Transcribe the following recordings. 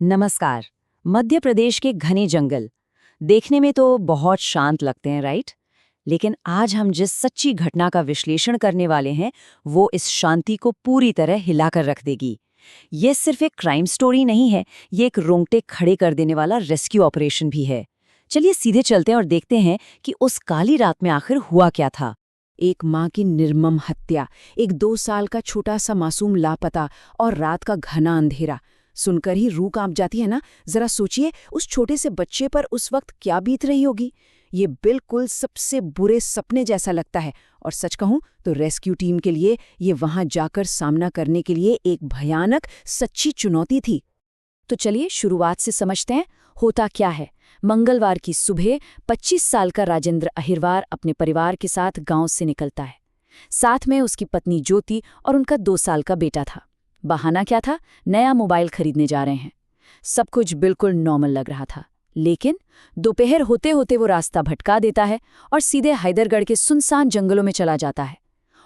नमस्कार। मध्य प्रदेश के घने जंगल देखने में तो बहुत शांत लगते हैं, राइट? लेकिन आज हम जिस सच्ची घटना का विश्लेषण करने वाले हैं वो इस शांति को पूरी तरह हिलाकर रख देगी। ये सिर्फ एक क्राइम स्टोरी नहीं है, ये एक रोंगटे खड़े कर देने वाला रेस्क्यू ऑपरेशन भी है। चलिए सीधे चलते हैं और देखते हैं कि उस काली रात में आखिर हुआ क्या था। एक माँ की निर्मम हत्या, एक 2 साल का छोटा सा मासूम लापता और रात का घना अंधेरा। सुनकर ही रूह कांप जाती है ना। जरा सोचिए उस छोटे से बच्चे पर उस वक्त क्या बीत रही होगी। ये बिल्कुल सबसे बुरे सपने जैसा लगता है। और सच कहूं तो रेस्क्यू टीम के लिए ये वहां जाकर सामना करने के लिए एक भयानक सच्ची चुनौती थी। तो चलिए शुरुआत से समझते हैं होता क्या है। मंगलवार की सुबह 25 साल का राजेंद्र अहिरवार अपने परिवार के साथ गांव से निकलता है। साथ में उसकी पत्नी ज्योति और उनका 2 साल का बेटा था। बहाना क्या था? नया मोबाइल खरीदने जा रहे हैं। सब कुछ बिल्कुल नॉर्मल लग रहा था, लेकिन दोपहर होते होते वो रास्ता भटका देता है और सीधे हैदरगढ़ के सुनसान जंगलों में चला जाता है।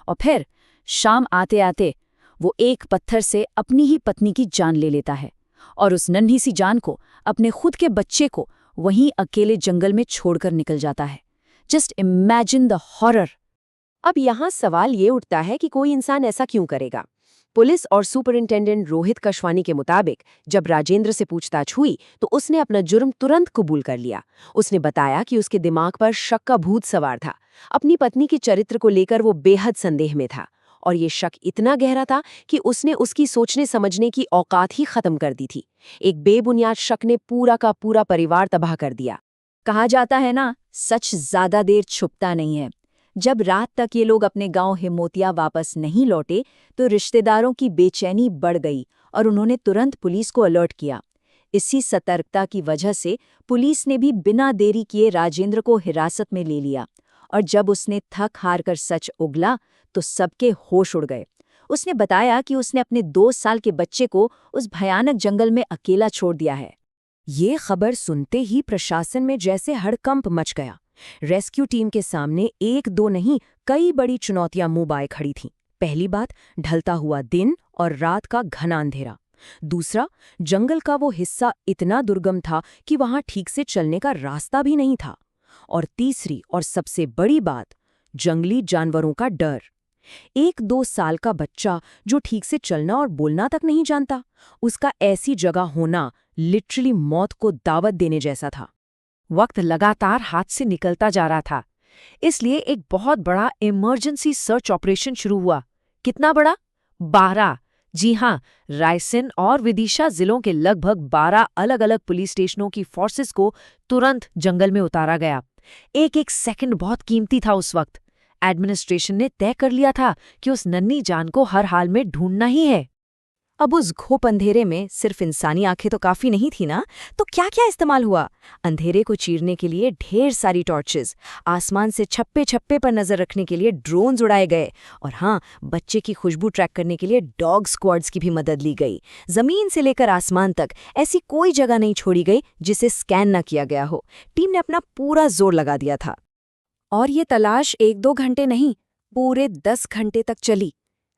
और फिर शाम आते आते वो एक पत्थर से अपनी ही पत्नी की जान ले लेता है और उस नन्ही सी जान को, अपने खुद के बच्चे को वहीं अकेले जंगल में छोड़कर निकल जाता है। Just imagine the horror. अब यहाँ सवाल ये उठता है कि कोई इंसान ऐसा क्यों करेगा। पुलिस और सुपरिंटेंडेंट रोहित कशवानी के मुताबिक जब राजेंद्र से पूछताछ हुई तो उसने अपना जुर्म तुरंत कबूल कर लिया। उसने बताया कि उसके दिमाग पर शक का भूत सवार था। अपनी पत्नी के चरित्र को लेकर वो बेहद संदेह में था और ये शक इतना गहरा था कि उसने उसकी सोचने समझने की औकात ही खत्म कर दी थी। एक बेबुनियाद शक ने पूरा का पूरा परिवार तबाह कर दिया। कहा जाता है ना, सच ज्यादा देर छुपता नहीं है। जब रात तक ये लोग अपने गांव हिमोतिया वापस नहीं लौटे तो रिश्तेदारों की बेचैनी बढ़ गई और उन्होंने तुरंत पुलिस को अलर्ट किया। इसी सतर्कता की वजह से पुलिस ने भी बिना देरी किए राजेंद्र को हिरासत में ले लिया और जब उसने थक हार कर सच उगला तो सबके होश उड़ गए। उसने बताया कि उसने अपने 2 साल के बच्चे को उस भयानक जंगल में अकेला छोड़ दिया है। ये खबर सुनते ही प्रशासन में जैसे हड़कंप मच गया। रेस्क्यू टीम के सामने एक दो नहीं, कई बड़ी चुनौतियां मुंह बाए खड़ी थीं। पहली बात, ढलता हुआ दिन और रात का घना अंधेरा। दूसरा, जंगल का वो हिस्सा इतना दुर्गम था कि वहां ठीक से चलने का रास्ता भी नहीं था। और तीसरी और सबसे बड़ी बात, जंगली जानवरों का डर। 1-2 साल का बच्चा जो ठीक से चलना और बोलना तक नहीं जानता, उसका ऐसी जगह होना लिटरली मौत को दावत देने जैसा था। वक्त लगातार हाथ से निकलता जा रहा था, इसलिए एक बहुत बड़ा इमरजेंसी सर्च ऑपरेशन शुरू हुआ। कितना बड़ा? 12। जी हाँ, रायसेन और विदिशा जिलों के लगभग 12 अलग-अलग पुलिस स्टेशनों की फोर्सेस को तुरंत जंगल में उतारा गया। एक एक सेकंड बहुत कीमती था उस वक्त। एडमिनिस्ट्रेशन ने तय कर लिया था कि उस नन्ही जान को हर हाल में ढूंढना ही है। अब उस घोप अंधेरे में सिर्फ इंसानी आंखें तो काफी नहीं थी ना, तो क्या क्या इस्तेमाल हुआ? अंधेरे को चीरने के लिए ढेर सारी टॉर्चेस, आसमान से छप्पे छप्पे पर नजर रखने के लिए ड्रोन्स उड़ाए गए और हाँ, बच्चे की खुशबू ट्रैक करने के लिए डॉग स्क्वाड्स की भी मदद ली गई। जमीन से लेकर आसमान तक ऐसी कोई जगह नहीं छोड़ी गई जिसे स्कैन न किया गया हो। टीम ने अपना पूरा जोर लगा दिया था। और ये तलाश 1-2 घंटे नहीं, पूरे 10 घंटे तक चली।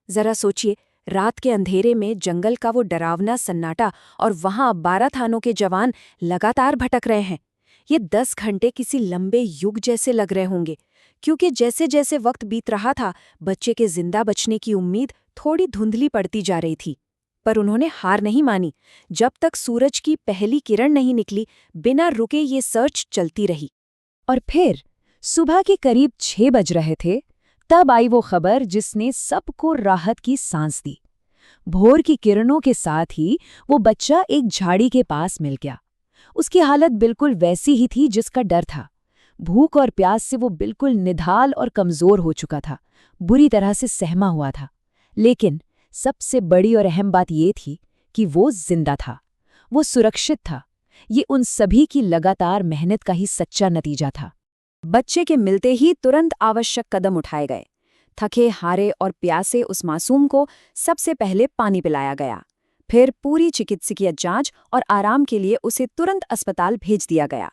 जरा सोचिए, रात के अंधेरे में जंगल का वो डरावना सन्नाटा और वहां 12 थानों के जवान लगातार भटक रहे हैं। ये 10 घंटे किसी लंबे युग जैसे लग रहे होंगे, क्योंकि जैसे जैसे वक्त बीत रहा था बच्चे के जिंदा बचने की उम्मीद थोड़ी धुंधली पड़ती जा रही थी। पर उन्होंने हार नहीं मानी। जब तक सूरज की पहली किरण नहीं निकली, बिना रुके ये सर्च चलती रही। और फिर सुबह के करीब 6 बज रहे थे, तब आई वो खबर जिसने सबको राहत की सांस दी। भोर की किरणों के साथ ही वो बच्चा एक झाड़ी के पास मिल गया। उसकी हालत बिल्कुल वैसी ही थी जिसका डर था। भूख और प्यास से वो बिल्कुल निढाल और कमजोर हो चुका था, बुरी तरह से सहमा हुआ था। लेकिन सबसे बड़ी और अहम बात ये थी कि वो जिंदा था, वो सुरक्षित था। ये उन सभी की लगातार मेहनत का ही सच्चा नतीजा था। बच्चे के मिलते ही तुरंत आवश्यक कदम उठाए गए। थके हारे और प्यासे उस मासूम को सबसे पहले पानी पिलाया गया। फिर पूरी चिकित्सकीय जांच और आराम के लिए उसे तुरंत अस्पताल भेज दिया गया।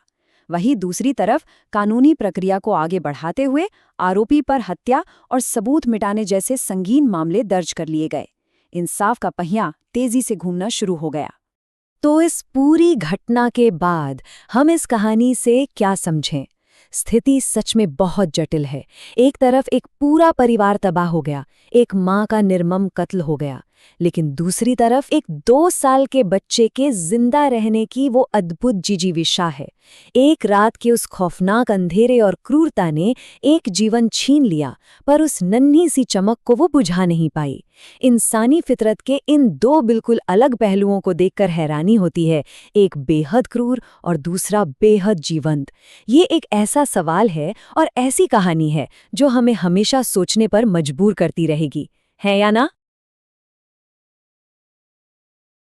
वहीं दूसरी तरफ कानूनी प्रक्रिया को आगे बढ़ाते हुए आरोपी पर हत्या और सबूत मिटाने जैसे संगीन मामले दर्ज कर लिए गए। इंसाफ का पहिया तेजी से घूमना शुरू हो गया। तो इस पूरी घटना के बाद हम इस कहानी से क्या समझें? स्थिति सच में बहुत जटिल है। एक तरफ एक पूरा परिवार तबाह हो गया, एक माँ का निर्मम कत्ल हो गया, लेकिन दूसरी तरफ एक 2 साल के बच्चे के जिंदा रहने की वो अद्भुत जिजीविषा है। एक रात के उस खौफनाक अंधेरे और क्रूरता ने एक जीवन छीन लिया, पर उस नन्ही सी चमक को वो बुझा नहीं पाई। इंसानी फितरत के इन 2 बिल्कुल अलग पहलुओं को देखकर हैरानी होती है, एक बेहद क्रूर और दूसरा बेहद जीवंत। ये एक ऐसा सवाल है और ऐसी कहानी है जो हमें हमेशा सोचने पर मजबूर करती रहेगी, है या ना?